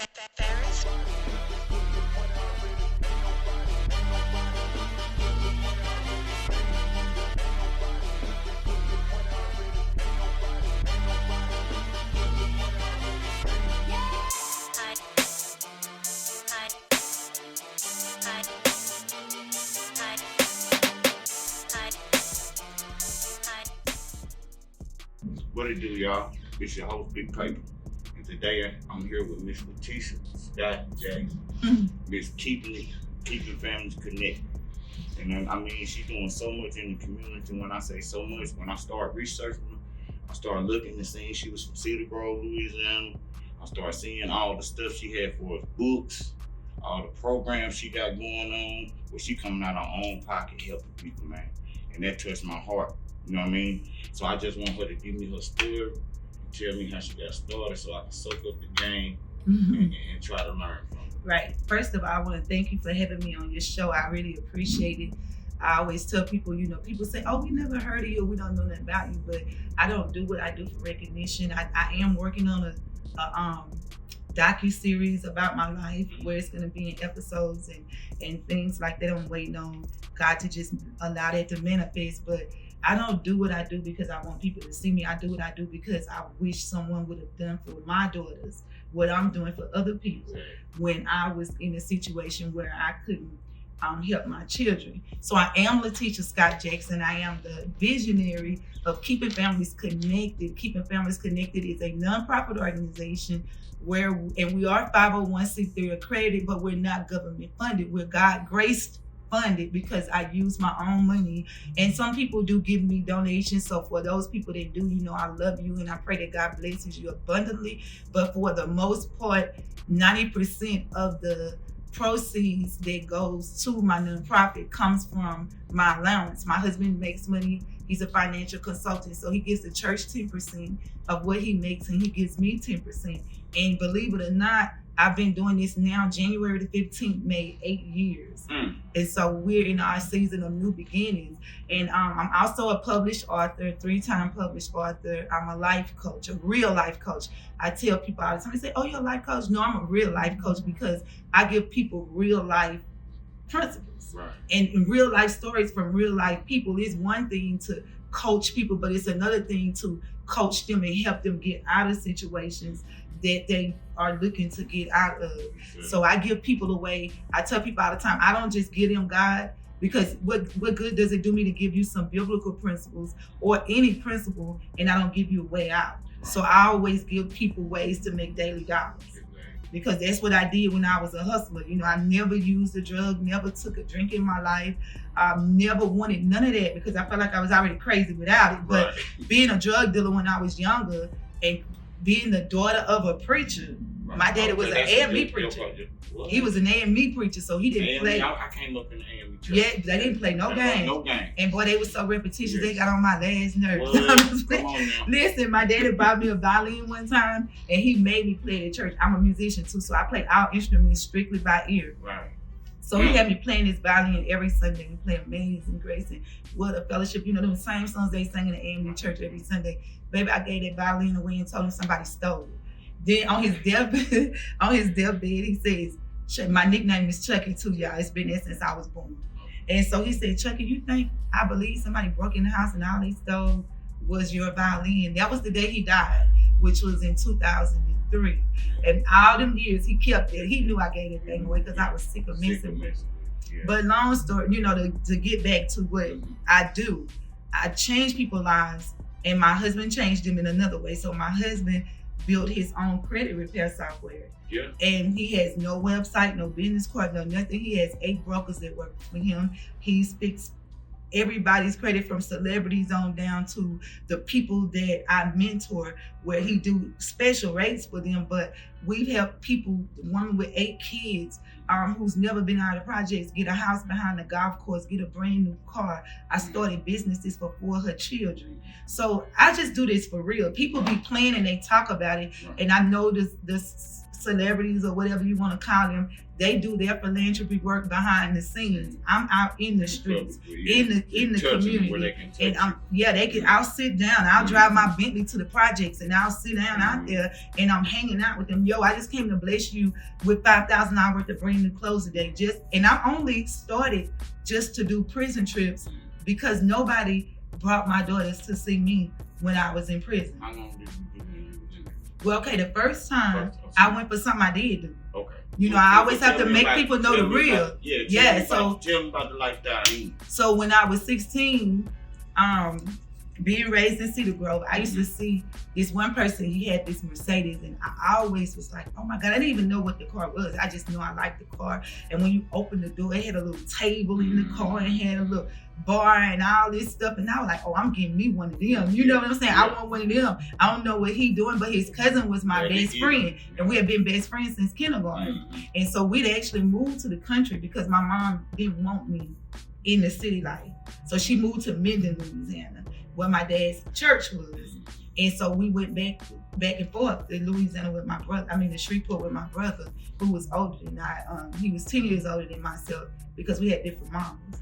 What it do, y'all? It's your host, Big Paypa. And today I'm here with Miss Letitia Scott-Jackson. Miss keeping families connected. And I mean, she's doing so much in the community. When I say so much, when I start researching her, I started looking and seeing she was from Cedar Grove, Louisiana. I started seeing all the stuff she had for us, books, all the programs she got going on, where she coming out of her own pocket helping people, man. And that touched my heart. You know what I mean? So I just want her to give me her story, tell me how she got started so I can soak up the game and try to learn from it. Right. First of all, I want to thank you for having me on your show. I really appreciate it. I always tell people, people say, oh, we never heard of you, we don't know nothing about you, but I don't do what I do for recognition. I am working on a docu-series about my life where it's going to be in episodes and things like that. I'm waiting on God to just allow that to manifest, but I don't do what I do because I want people to see me. I do what I do because I wish someone would have done for my daughters what I'm doing for other people when I was in a situation where I couldn't help my children. So I am Letitia Scott-Jackson. I am the visionary of Keeping Families Connected. Keeping Families Connected is a nonprofit organization and we are 501c3 accredited, but we're not government funded. We're God graced funded because I use my own money, and some people do give me donations. So for those people that do, I love you and I pray that God blesses you abundantly. But for the most part, 90% of the proceeds that goes to my nonprofit comes from my allowance. My husband makes money. He's a financial consultant, so he gives the church 10% of what he makes, and he gives me 10%. And believe it or not, I've been doing this now, January the 15th, made 8 years. And so we're in our season of new beginnings. And I'm also a published author, 3-time published author. I'm a life coach, a real life coach. I tell people all the time, they say, oh, you're a life coach? No, I'm a real life coach because I give people real life principles. Right. And real life stories from real life people. Is one thing to coach people, but it's another thing to coach them and help them get out of situations that they are looking to get out of. Sure. So I give people away. I tell people all the time, I don't just give them God, because what good does it do me to give you some biblical principles or any principle and I don't give you a way out? Right. So I always give people ways to make daily dollars. Because that's what I did when I was a hustler. I never used a drug, never took a drink in my life. Never wanted none of that because I felt like I was already crazy without it. But being a drug dealer when I was younger and being the daughter of a preacher, my daddy was an A&M preacher. He was an A&M preacher, so he didn't play. I came up in the A&M church. Yeah, they didn't play no game. No game. And boy, they were so repetitious, they got on my last nerves. Come on now. Listen, my daddy bought me a violin one time, and he made me play it at church. I'm a musician too, so I play all instruments strictly by ear. Right. So he had me playing this violin every Sunday. We play Amazing Grace and What a Fellowship. Them same songs they sang in the A&M church every Sunday. Baby, I gave that violin away and told him somebody stole it. Then on his deathbed, he says, my nickname is Chucky too, y'all. It's been there since I was born. And so he said, Chucky, you think I believe somebody broke in the house and all they stole was your violin? That was the day he died, which was in 2003. And all them years he kept it. He knew I gave that thing away because I was sick of missing it. Yeah. But long story, to get back to what I do, I change people's lives, and my husband changed them in another way. So my husband built his own credit repair software. Yeah. And he has no website, no business card, no nothing. He has 8 brokers that work for him. He's fixed everybody's credit from celebrities on down to the people that I mentor, where he do special rates for them. But we've helped people, one with 8 kids, who's never been out of projects, get a house behind the golf course, get a brand new car. I started businesses for 4 of her children. So I just do this for real. People be playing and they talk about it. And I know the celebrities or whatever you want to call them, they do their philanthropy work behind the scenes. I'm out in the streets, in the community, and I'll sit down. I'll drive my Bentley to the projects, and I'll sit down out there, and I'm hanging out with them. Yo, I just came to bless you with $5,000 worth of brand new clothes today. And I only started just to do prison trips because nobody brought my daughters to see me when I was in prison. How long did you do when you was in there? Well, okay, the first time I went for something I did do. Okay. You know, I always have to make people know the real. Tell me about the lifestyle. So when I was 16, being raised in Cedar Grove, I used to see this one person, he had this Mercedes, and I always was like, oh my God, I didn't even know what the car was. I just know I liked the car. And when you open the door, it had a little table in the car and had a little bar and all this stuff. And I was like, oh, I'm getting me one of them. You know what I'm saying? I want one of them. I don't know what he doing, but his cousin was my best friend. And we had been best friends since kindergarten. And so we'd actually moved to the country because my mom didn't want me in the city life. So she moved to Minden, Louisiana, where my dad's church was. And so we went back and forth in Louisiana with my brother, to Shreveport with my brother, who was older than I. He was 10 years older than myself because we had different moms.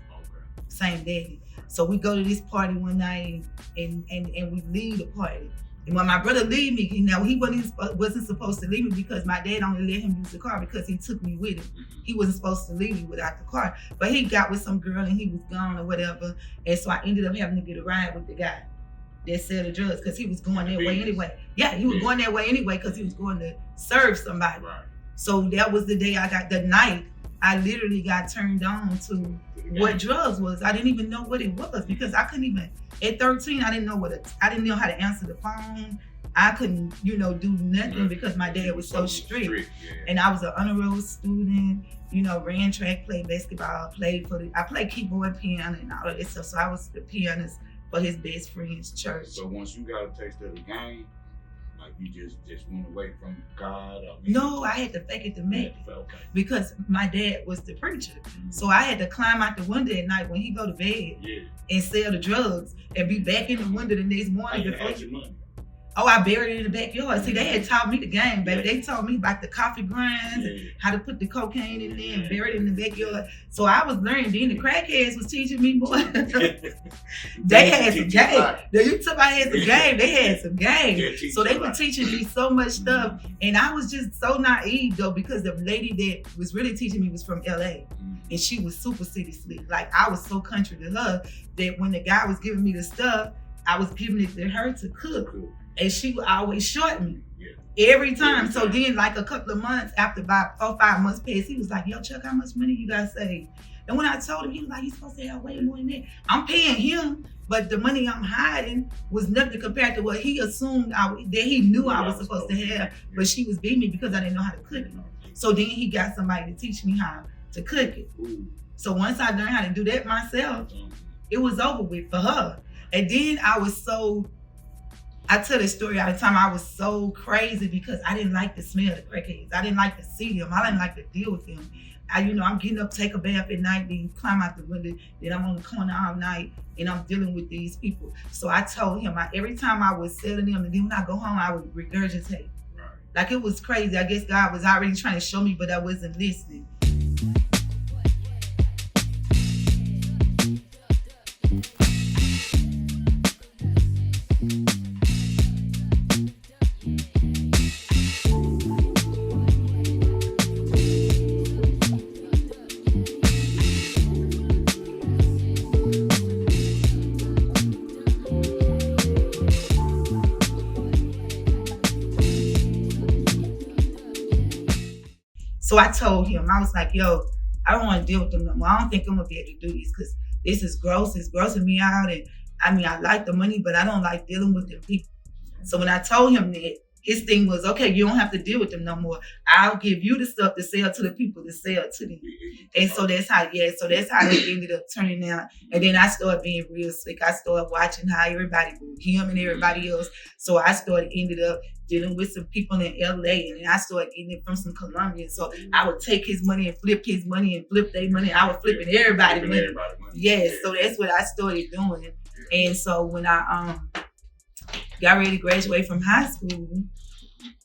Same daddy. So we go to this party one night and we leave the party. And when my brother leave me, he wasn't supposed to leave me because my dad only let him use the car because he took me with him. He wasn't supposed to leave me without the car. But he got with some girl and he was gone or whatever. And so I ended up having to get a ride with the guy that sell the drugs because he was going that way anyway. Yeah, he was going that way anyway because he was going to serve somebody. Right. So that was the day the night I literally got turned on to what drugs was. I didn't even know what it was because I couldn't even, at 13, I didn't know how to answer the phone. I couldn't, do nothing because my dad was so strict. Yeah. And I was an honor roll student, ran track, played basketball, I played keyboard, piano, and all of that stuff. So I was the pianist for his best friend's church. So once you got a taste of the game, like you just went away from God? No, I had to fake it to make it because my dad was the preacher. So I had to climb out the window at night when he go to bed and sell the drugs and be back in the window the next morning. Oh, I buried it in the backyard. See, they had taught me the game, baby. They taught me about the coffee grinds and how to put the cocaine in there and bury it in the backyard. So I was learning. Then the crackheads was teaching me, boy. They had some game. You took my head some game. They had some game. So they were teaching me so much stuff. And I was just so naive, though, because the lady that was really teaching me was from LA. And she was super city slick. Like, I was so country to her that when the guy was giving me the stuff, I was giving it to her to cook. And she would always short me every time. So then, like a couple of months after about 4 or 5 months passed, he was like, yo, Chuck, how much money you got saved? And when I told him, he was like, you're supposed to have way more than that. I'm paying him, but the money I'm hiding was nothing compared to what he assumed that he knew I was supposed to have. But she was beating me because I didn't know how to cook it. So then he got somebody to teach me how to cook it. So once I learned how to do that myself, it was over with for her. And then I tell this story all the time. I was so crazy because I didn't like to smell the crackheads. I didn't like to see them. I didn't like to deal with them. I'm getting up, take a bath at night, then climb out the window, then I'm on the corner all night, and I'm dealing with these people. So I told him, every time I would sell to them, and then when I go home, I would regurgitate. Right. Like, it was crazy. I guess God was already trying to show me, but I wasn't listening. So I told him, I was like, yo, I don't want to deal with them no more. I don't think I'm going to be able to do this because this is gross. It's grossing me out. And I like the money, but I don't like dealing with them people. So when I told him that, his thing was, okay, you don't have to deal with them no more. I'll give you the stuff to sell to the people to sell to them. And so that's how it ended up turning out. And then I started being real sick. I started watching how everybody moved, him and everybody else. So I ended up dealing with some people in LA, and then I started getting it from some Colombians. So I would take his money and flip his money and flip their money. I was flipping everybody's money. Yeah, so that's what I started doing. And so when I got ready to graduate from high school,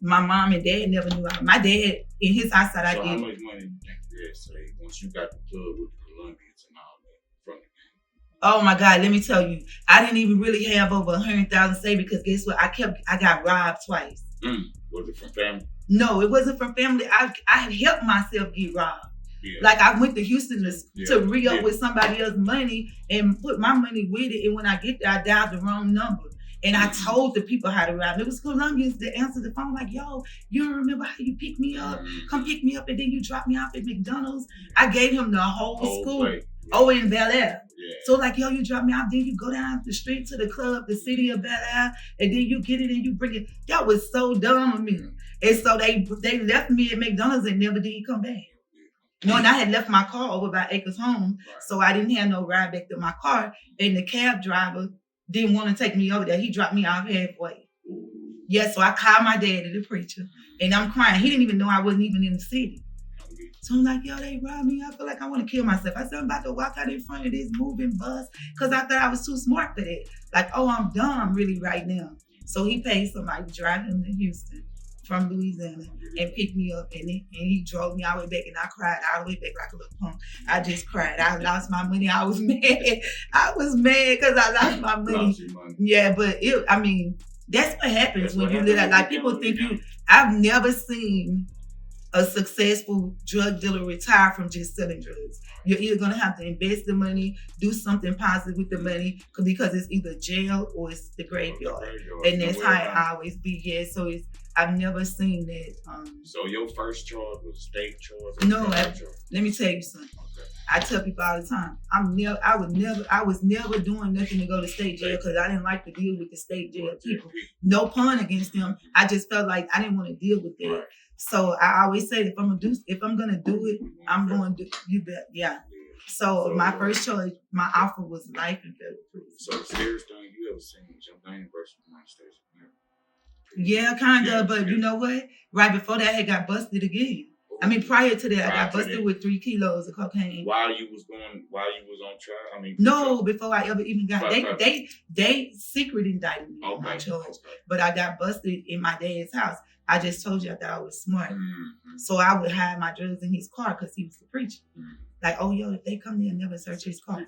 My mom and dad never knew. My dad, in his eyesight, So I did. how much money do you think your dad saved once you got the plug with the Colombians and all that from the game? Oh my God, let me tell you, I didn't even really have over 100,000 saved because guess what? I got robbed twice. Was it from family? No, it wasn't from family. I helped myself get robbed. Yeah. Like I went to Houston to re-up with somebody else's money and put my money with it. And when I get there, I dialed the wrong number. And I told the people how to rob. It was Colombians that answered the phone like, yo, you don't remember how you picked me up? Come pick me up and then you drop me off at McDonald's. I gave him the whole school. Play. Oh, in Bel Air. Yeah. So like, yo, you drop me off, then you go down the street to the club, the city of Bel Air, and then you get it and you bring it. That was so dumb of me. And so they left me at McDonald's and never did come back. No, and I had left my car over by Acres Home, so I didn't have no ride back to my car. And the cab driver didn't want to take me over there. He dropped me off halfway. Yeah, so I called my daddy, the preacher, and I'm crying. He didn't even know I wasn't even in the city. So I'm like, yo, they robbed me. I feel like I want to kill myself. I said, I'm about to walk out in front of this moving bus because I thought I was too smart for that. Like, oh, I'm dumb really right now. So he paid somebody to drive him to Houston from Louisiana and picked me up, and he drove me all the way back, and I cried all the way back like a little punk. I just cried. I lost my money. I was mad. I was mad because I lost my money. Yeah, but that's what happens when you live. Like people think I've never seen a successful drug dealer retire from just selling drugs. You're either gonna have to invest the money, do something positive with the money, because it's either jail or it's the graveyard. And that's how it always be. Yeah, so I've never seen that. So your first charge was a state charge? No, let me tell you something. Okay. I tell people all the time, I was never doing nothing to go to state jail because I didn't like to deal with the state jail people. No pun against them. I just felt like I didn't want to deal with that. Right. So I always say if I'm gonna do it, I'm going to do you bet. Yeah. So my first choice, my offer was life in federal prison. So the scariest thing you ever seen was Jumping versus the United States of America? Yeah, kind of, but you know what? Right before that, I got busted again. Prior to that, I got busted with 3 kilos of cocaine. While you was on trial? No, before I ever even got, they secret indicted me on my charge. Okay. But I got busted in my dad's house. I just told you I thought I was smart. Mm-hmm. So I would hide my drugs in his car because he was the preacher. Mm-hmm. Like, oh, yo, if they come there, never search his car.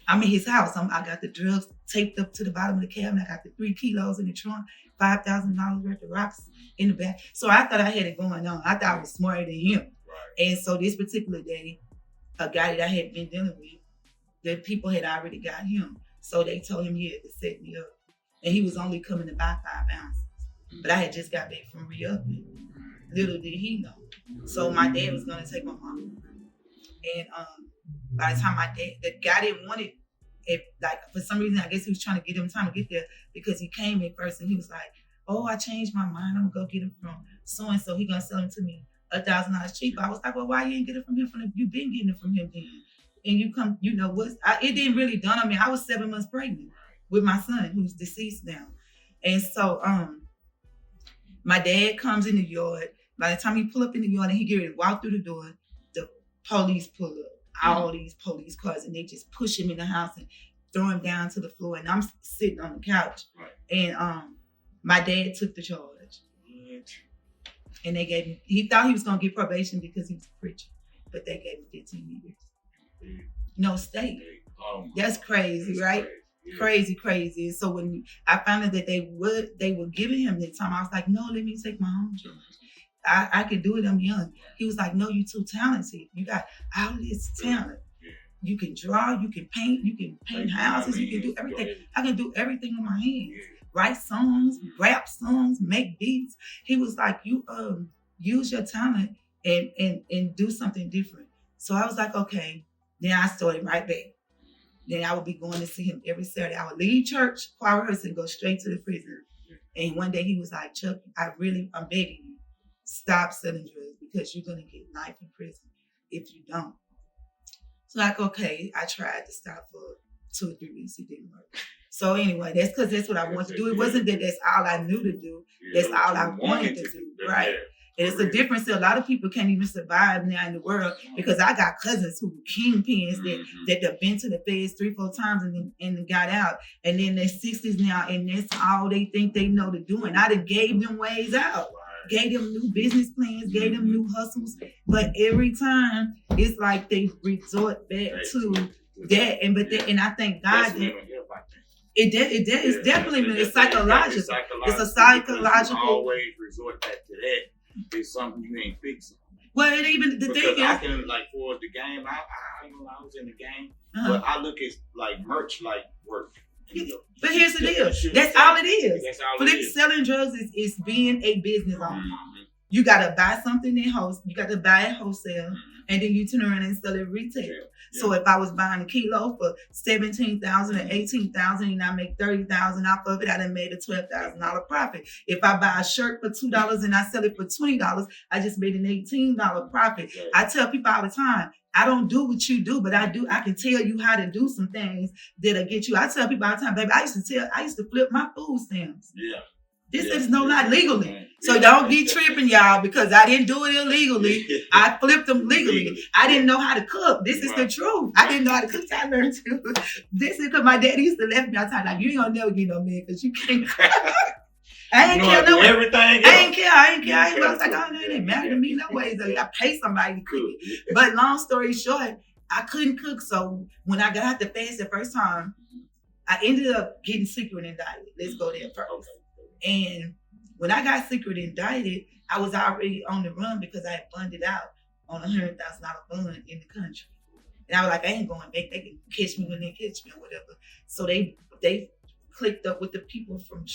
I'm in his house. I got the drugs taped up to the bottom of the cabinet. I got the 3 kilos in the trunk, $5,000 worth of rocks in the back. So I thought I had it going on. I thought I was smarter than him. Right. And so this particular day, a guy that I had been dealing with, the people had already got him. So they told him he had to set me up. And he was only coming to buy 5 ounces. But I had just got back from re-upping. Little did he know. So my dad was going to take my mom. And by the time the guy didn't want it, for some reason, I guess he was trying to get him time to get there because he came in first and he was like, oh, I changed my mind. I'm going to go get him from so-and-so. He going to sell him to me $1,000 cheaper. I was like, well, why you ain't get it from him? You been getting it from him then. And you come, it didn't really dawn on me. I was 7 months pregnant with my son who's deceased now. And so, my dad comes in the yard. By the time he pull up in the yard and he get ready to walk through the door, the police pull up. All these police cars, and they just push him in the house and throw him down to the floor. And I'm sitting on the couch. Right. And my dad took the charge. And they gave him, he thought he was going to get probation because he was a preacher. But they gave him 15 years. No, state. That's crazy, right? Crazy. And so when I found out that they were giving him that time, I was like, no, let me take my own charge. I can do it, I'm young. He was like, no, you're too talented. You got all this talent. You can draw, you can paint houses, you can do everything. I can do everything with my hands. Write songs, rap songs, make beats. He was like, you use your talent and do something different. So I was like, okay. Then I started right back. Then I would be going to see him every Saturday. I would leave church, choir rehearsal, and go straight to the prison. And one day he was like, Chuck, I'm begging you, stop selling drugs because you're going to get life in prison if you don't. So like, okay, I tried to stop for 2 or 3 weeks. It didn't work. So anyway, that's because that's what I wanted to do. It wasn't that that's all I knew to do. That's all I wanted to do, right? And it's a difference. A lot of people can't even survive now in the world because I got cousins who were kingpins that have been to the feds 3-4 times and got out. And then they're 60s now, and that's all they think they know to do. And I done gave them ways out. Gave them new business plans, gave them new hustles. But every time, it's like they resort back to that. And I thank God that it's definitely psychological. It's a psychological. Always resort back to that. It's something you ain't fixing. Well, it even the thing is, I can for the game. I was in the game, but I look at like merch like work. But here's the deal. That's all it is. For them selling drugs is being a business owner. You gotta buy something in wholesale. You gotta buy it wholesale, and then you turn around and sell it retail. Yeah. So if I was buying a kilo for $17,000 or $18,000, and I make $30,000 off of it, I done made a $12,000 profit. If I buy a shirt for $2 and I sell it for $20, I just made an $18 profit. Yeah. I tell people all the time, I don't do what you do, but I can tell you how to do some things that'll get you. I tell people all the time, baby, I used to flip my food stamps. Yeah. This is not legally. So don't be tripping, y'all, because I didn't do it illegally. I flipped them legally. I didn't know how to cook. This is the truth. I didn't know how to cook. I learned to. This is because my daddy used to laugh at me all the time. Like, you ain't gonna never get no man because you can't cook. I ain't care no way. Everything. I ain't care. I was like, oh, no, it didn't matter to me no way. So I pay somebody to cook it. But long story short, I couldn't cook. So when I got out the fast the first time, I ended up getting secret indicted. Let's go there first. Okay. And when I got secret indicted, I was already on the run because I had funded out on $100,000 fund in the country. And I was like, I ain't going back. They can catch me when they catch me or whatever. So they clicked up with the people from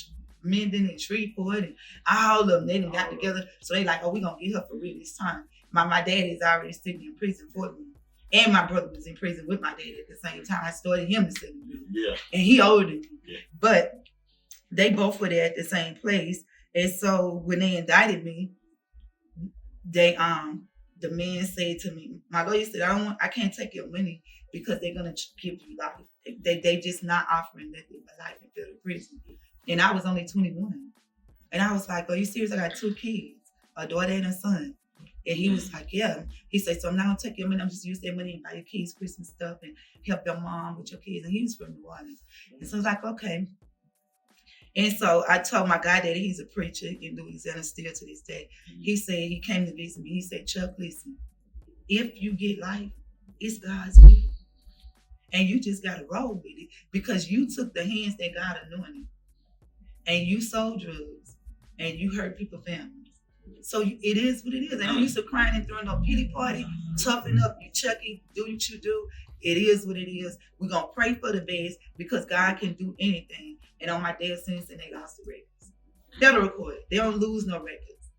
Menden and Shreveport and all of them. They done got together. So they like, oh, we going to get her for real this time. My daddy is already sitting in prison for me. And my brother was in prison with my daddy at the same time. I started him to sit in prison. Yeah. And he older than me. Yeah. But they both were there at the same place. And so when they indicted me, they the man said to me, my lawyer said, I can't take your money because they're gonna give you life. They just not offering that life in federal prison. And I was only 21. And I was like, are you serious? I got 2 kids, a daughter and a son. And he was like, yeah. He said, so I'm not gonna take your money, I'm just use that money and buy your kids Christmas stuff and help your mom with your kids. And he was from New Orleans. And so I was like, okay. And so I told my goddaddy, he's a preacher in Louisiana still to this day. He said, he came to visit me. He said, Chuck, listen, if you get life, it's God's will. And you just got to roll with it because you took the hands that God anointed and you sold drugs and you hurt people's families. So it is what it is. And I'm used to crying and throwing no pity party. Toughen up, you Chucky, do what you do. It is what it is. We're going to pray for the best because God can do anything. And on my dad's sentencing, they lost the records. Federal court, they don't lose no records.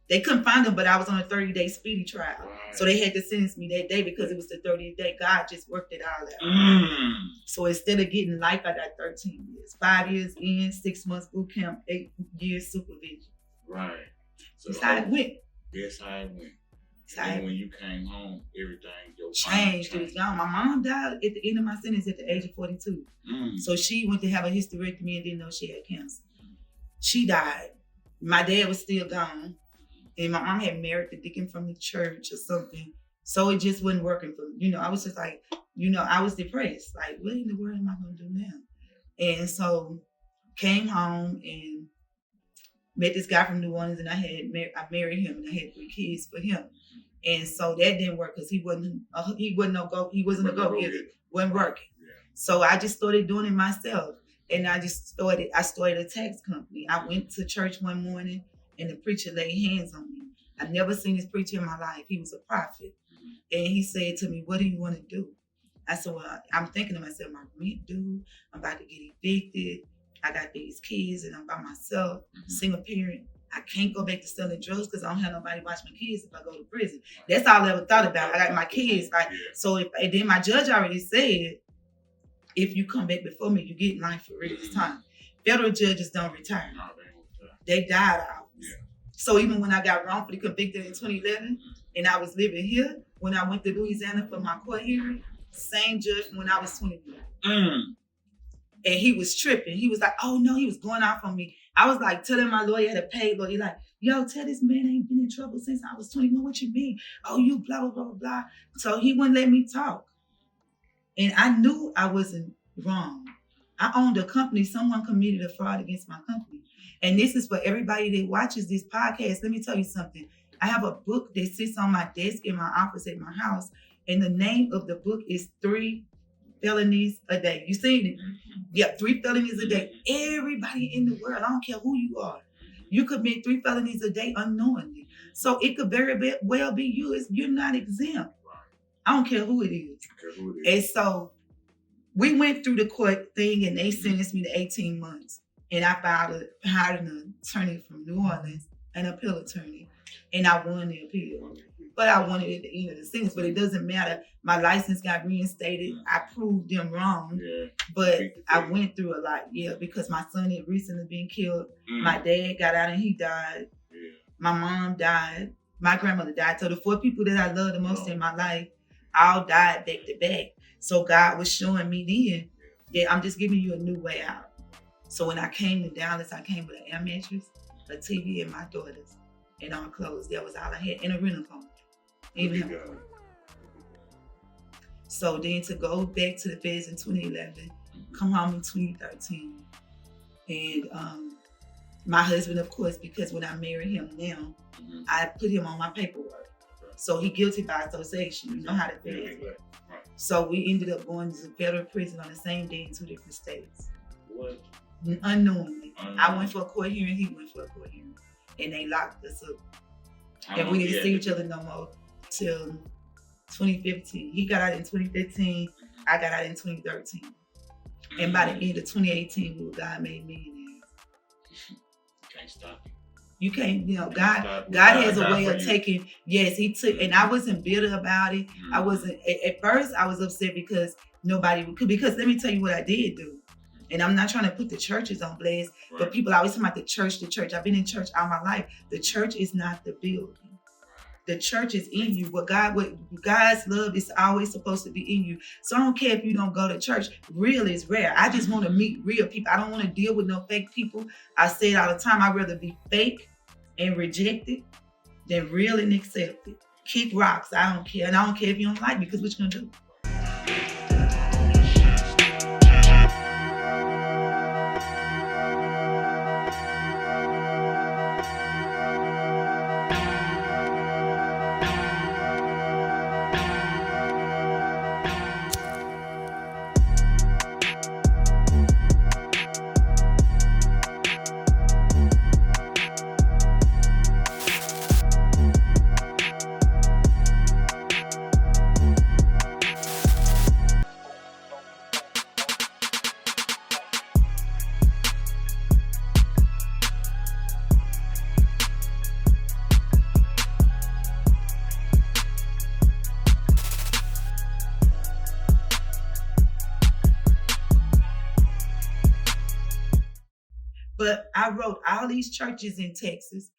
They couldn't find them, but I was on a 30-day speedy trial. Right. So they had to sentence me that day because it was the 30th day. God just worked it all out. So instead of getting life, I got 13 years. 5 years in, 6 months boot camp, 8 years supervision. Right. So that's how it went. That's how it went. And when you came home, everything changed. It was gone. My mom died at the end of my sentence at the age of 42. So she went to have a hysterectomy and didn't know she had cancer. She died. My dad was still gone. And my mom had married the deacon from the church or something. So it just wasn't working for me. I was just like, I was depressed. Like, what in the world am I going to do now? And so came home and met this guy from New Orleans, and I married him, and I had 3 kids for him. And so that didn't work because he wasn't a go-getter, wasn't working. Yeah. So I just started doing it myself, and I started a tax company. I went to church one morning, and the preacher laid hands on me. I've never seen this preacher in my life. He was a prophet, and he said to me, "What do you want to do?" I said, "Well, I'm thinking to myself, my rent due. I'm about to get evicted. I got these kids and I'm by myself, single parent. I can't go back to selling drugs because I don't have nobody watch my kids if I go to prison." That's all I ever thought about. I got my kids. And then my judge already said, if you come back before me, you get life for real this time. Federal judges don't retire. They died out. Yeah. So even when I got wrongfully convicted in 2011 and I was living here, when I went to Louisiana for my court hearing, same judge when I was 21. And he was tripping. He was like, oh no, he was going off on me. I was like telling my lawyer, had a paid lawyer, like, yo, tell this man I ain't been in trouble since I was 21. What you mean? Oh, you blah, blah, blah, blah, blah. So he wouldn't let me talk. And I knew I wasn't wrong. I owned a company. Someone committed a fraud against my company. And this is for everybody that watches this podcast. Let me tell you something. I have a book that sits on my desk in my office at my house. And the name of the book is 3 Felonies a Day. You seen it? Yeah, 3 felonies a day. Everybody in the world, I don't care who you are, you commit 3 felonies a day unknowingly. So it could very well be you. You're not exempt. I don't care who it is. And so we went through the court thing and they sentenced me to 18 months. And I hired an attorney from New Orleans, an appeal attorney, and I won the appeal. But I won it at the end of the sentence, but it doesn't matter. My license got reinstated. I proved them wrong, but I went through a lot, because my son had recently been killed. My dad got out and he died. My mom died. My grandmother died. So the 4 people that I love the most in my life all died back to back. So God was showing me then that I'm just giving you a new way out. So when I came to Dallas, I came with an air mattress, a TV, and my daughters, and all clothes. That was all I had, and a rental car. So then to go back to the feds in 2011, come home in 2013, and my husband, of course, because when I married him now, I put him on my paperwork. So he guilty by association. You know how the feds work. So we ended up going to federal prison on the same day in 2 different states. What? Unknowingly. I went for a court hearing, he went for a court hearing. And they locked us up. And we didn't see each other no more till 2015. He got out in 2015. I got out in 2013. And by the end of 2018, God made millionaires. Can't stop it. You can't, God has a way of taking, he took, and I wasn't bitter about it. I wasn't, at first I was upset because nobody would, because let me tell you what I did do. And I'm not trying to put the churches on blast, but people always talk about the church. I've been in church all my life. The church is not the building. The church is in you. What God's love is always supposed to be in you. So I don't care if you don't go to church. Real is rare. I just want to meet real people. I don't want to deal with no fake people. I say it all the time. I'd rather be fake and rejected than real and accepted. Kick rocks. I don't care. And I don't care if you don't like me, because what you gonna do? But I wrote all these churches in Texas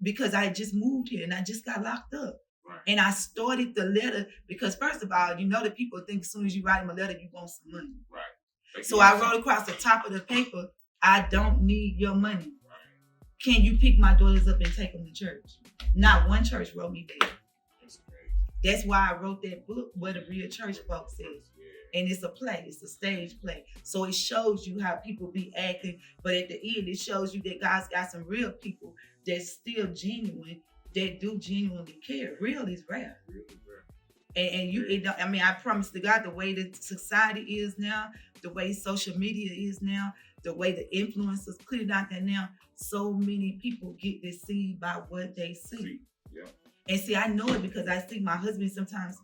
because I just moved here and I just got locked up. Right. And I started the letter because, first of all, that people think as soon as you write them a letter, you want some money. Right. So I wrote across the top of the paper, I don't need your money. Right. Can you pick my daughters up and take them to church? Not one church wrote me back. That's why I wrote that book, What a Real Church Folks Says. And it's a play, it's a stage play. So it shows you how people be acting, but at the end, it shows you that God's got some real people that's still genuine, that do genuinely care. Real is rare. And I promise to God, the way that society is now, the way social media is now, the way the influencers put it out there now, so many people get deceived by what they see. Yeah. And see, I know it because I see my husband sometimes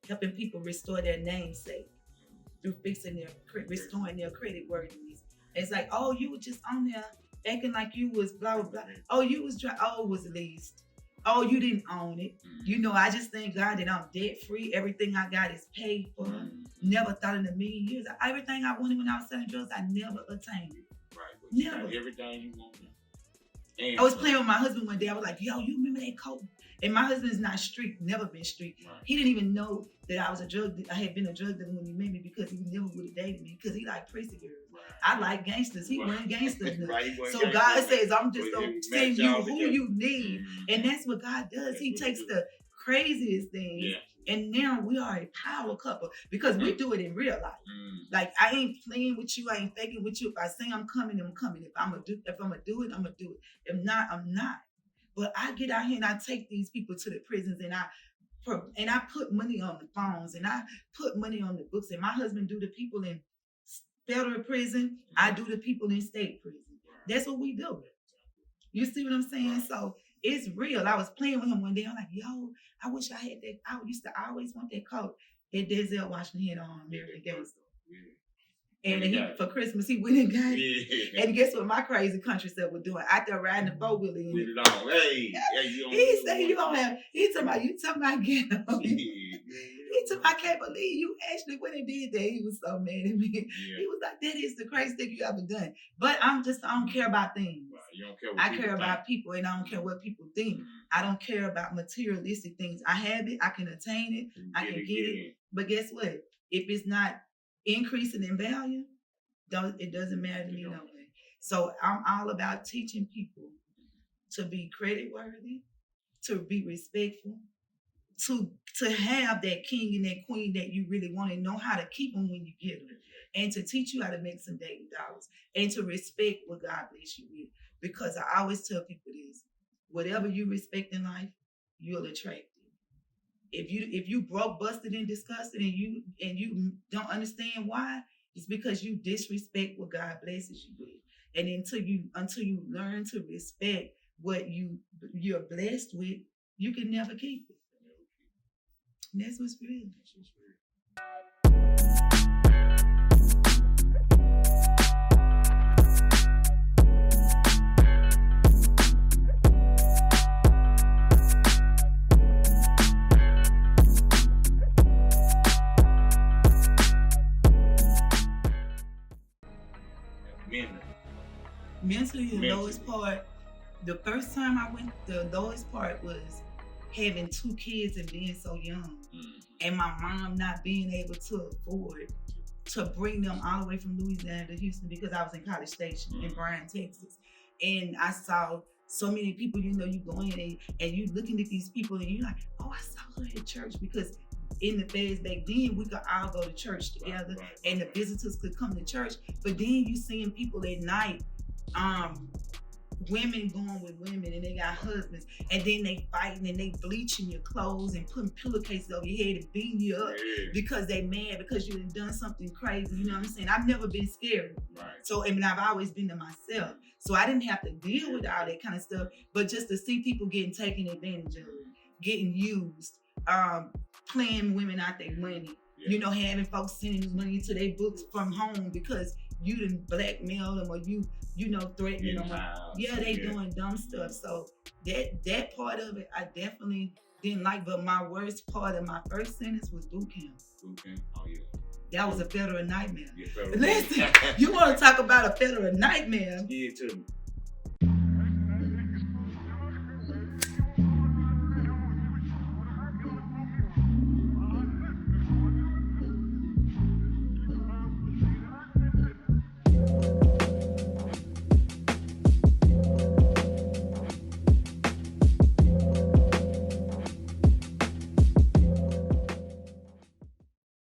helping people restore their namesake through restoring their credit worthiness. It's like, oh, you were just on there acting like you was blah, blah, blah. Oh, you was it was leased. Oh, you didn't own it. I just thank God that I'm debt free. Everything I got is paid for. Never thought in a million years. Everything I wanted when I was selling drugs, I never attained it. Right. Never. Everything you want. I was playing with my husband one day. I was like, yo, you remember that coat? And my husband is not street, never been street. Right. He didn't even know that I was I had been a drug dealer when he met me because he never would have dated me because he liked prissy girls. Right. I like gangsters. He wasn't gangsters. Right, so God says, I'm just going to send you who you need. And that's what God does. He takes the craziest things. Yeah. And now we are a power couple because we do it in real life. Like I ain't playing with you, I ain't faking with you. If I say I'm coming, I'm coming. If I'm gonna do it, I'm gonna do it. If not, I'm not. But I get out here and I take these people to the prisons and I put money on the phones and I put money on the books. And my husband do the people in federal prison. I do the people in state prison. That's what we do. You see what I'm saying? So it's real. I was playing with him one day. I'm like, yo, I wish I had that. I always want that coat that Denzel Washington had on American Gangster. And for Christmas, he went and got it. Yeah. And guess what my crazy country stuff was doing? Out there riding the 4-wheeler. With it on. Hey, he said you don't have, you talking about get up. He told me, I can't believe you actually went and did that. He was so mad at me. Yeah. He was like, that is the craziest thing you ever done. But I don't care about things. Right. You don't care what I care about people and I don't care what people think. I don't care about materialistic things. I have it, I can attain it, I can get it. But guess what? If it's not increasing in value, it doesn't matter to me no way. So I'm all about teaching people to be credit worthy, to be respectful, to have that king and that queen that you really want and know how to keep them when you get them, and to teach you how to make some daily dollars and to respect what God bless you with. Because I always tell people this: whatever you respect in life, you'll attract it. If you broke, busted, and disgusted, and you don't understand why, it's because you disrespect what God blesses you with. And until you learn to respect what you're blessed with, you can never keep it. And that's what's real. Mentally, the lowest part, the first time I went, the lowest part was having 2 kids and being so young. And my mom not being able to afford to bring them all the way from Louisiana to Houston because I was in College Station in Bryan, Texas. And I saw so many people, you go in and you looking at these people and you're like, oh, I saw her at church, because in the days back then, we could all go to church together and the visitors could come to church. But then you seeing people at night, women going with women and they got husbands, and then they fighting and they bleaching your clothes and putting pillowcases over your head and beating you up because they mad because you done something crazy. You know what I'm saying? I've never been scared. Right. So, I mean, I've always been to myself. So I didn't have to deal with all that kind of stuff, but just to see people getting taken advantage of, getting used, playing women out their money, having folks sending money to their books from home because you didn't blackmail them or you threatening them. They doing dumb stuff. So that part of it, I definitely didn't like. But my worst part of my first sentence was boot camp. Boot camp? Oh, yeah. That was a federal nightmare. Yeah, Listen, you want to talk about a federal nightmare? Yeah, too.